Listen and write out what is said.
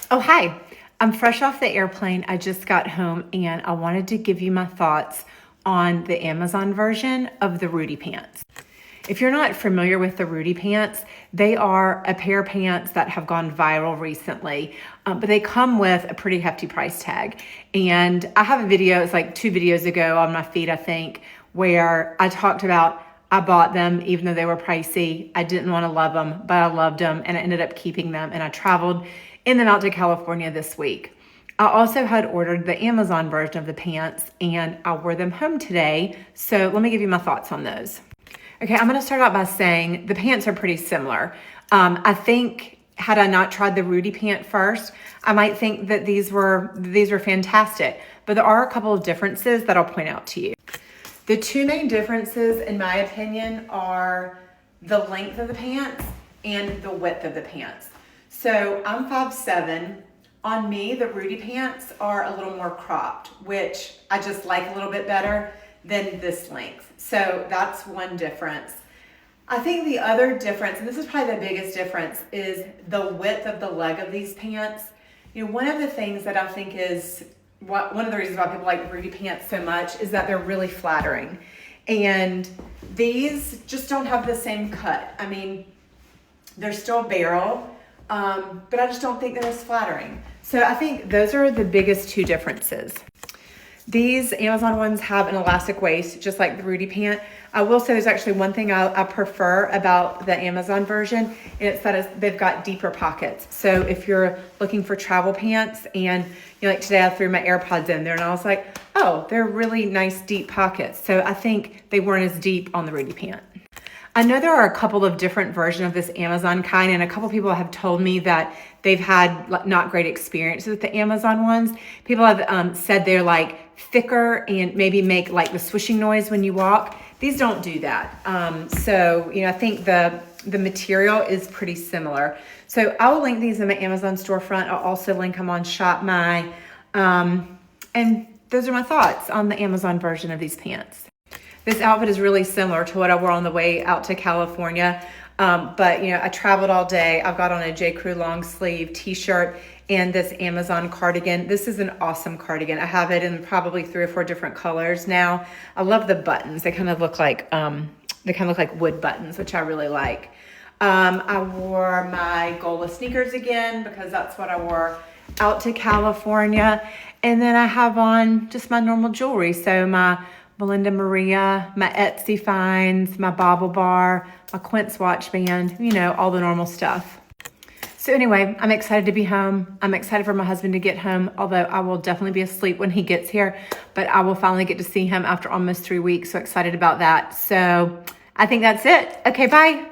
Oh, hi. I'm fresh off the airplane. I just got home and I wanted to give you my thoughts on the Amazon version of the Ruti pants. If you're not familiar with the Ruti pants, they are a pair of pants that have gone viral recently, but they come with a pretty hefty price tag. And I have a video, it's like 2 videos ago on my feed, I think, where I talked about I bought them even though they were pricey. I didn't want to love them, but I loved them and I ended up keeping them, and I traveled in them out to California this week. I also had ordered the Amazon version of the pants and I wore them home today. So let me give you my thoughts on those. Okay, I'm gonna start out by saying the pants are pretty similar. I think had I not tried the Ruti pant first, I might think that these were fantastic, but there are a couple of differences that I'll point out to you. The 2 main differences, in my opinion, are the length of the pants and the width of the pants. So I'm 5'7". On me, the Ruti pants are a little more cropped, which I just like a little bit better than this length. So that's one difference. I think the other difference, and this is probably the biggest difference, is the width of the leg of these pants. You know, one of the things that I think is one of the reasons why people like Ruti pants so much is that they're really flattering. And these just don't have the same cut. I mean, they're still barrel, but I just don't think they're as flattering. So I think those are the biggest 2 differences. These Amazon ones have an elastic waist, just like the Ruti pant. I will say there's actually one thing I prefer about the Amazon version, and it's that they've got deeper pockets. So if you're looking for travel pants, and like today I threw my AirPods in there and I was like, oh, they're really nice deep pockets. So I think they weren't as deep on the Ruti pant. I know there are a couple of different versions of this Amazon kind, and a couple people have told me that they've had not great experiences with the Amazon ones. People have said they're like thicker and maybe make like the swishing noise when you walk. These don't do that. So I think the material is pretty similar. So I will link these in my Amazon storefront. I'll also link them on Shop My. And those are my thoughts on the Amazon version of these pants. This outfit is really similar to what I wore on the way out to California. But I traveled all day. I've got on a J. Crew long sleeve t-shirt and this Amazon cardigan. This is an awesome cardigan. I have it in probably 3 or 4 different colors now. I love the buttons. They kind of look like wood buttons, which I really like. I wore my Gola sneakers again because that's what I wore out to California. And then I have on just my normal jewelry. So my Melinda Maria, my Etsy finds, my Bauble bar, my Quince watch band, all the normal stuff. So anyway, I'm excited to be home. I'm excited for my husband to get home, although I will definitely be asleep when he gets here, but I will finally get to see him after almost 3 weeks. So excited about that. So I think that's it. Okay, bye.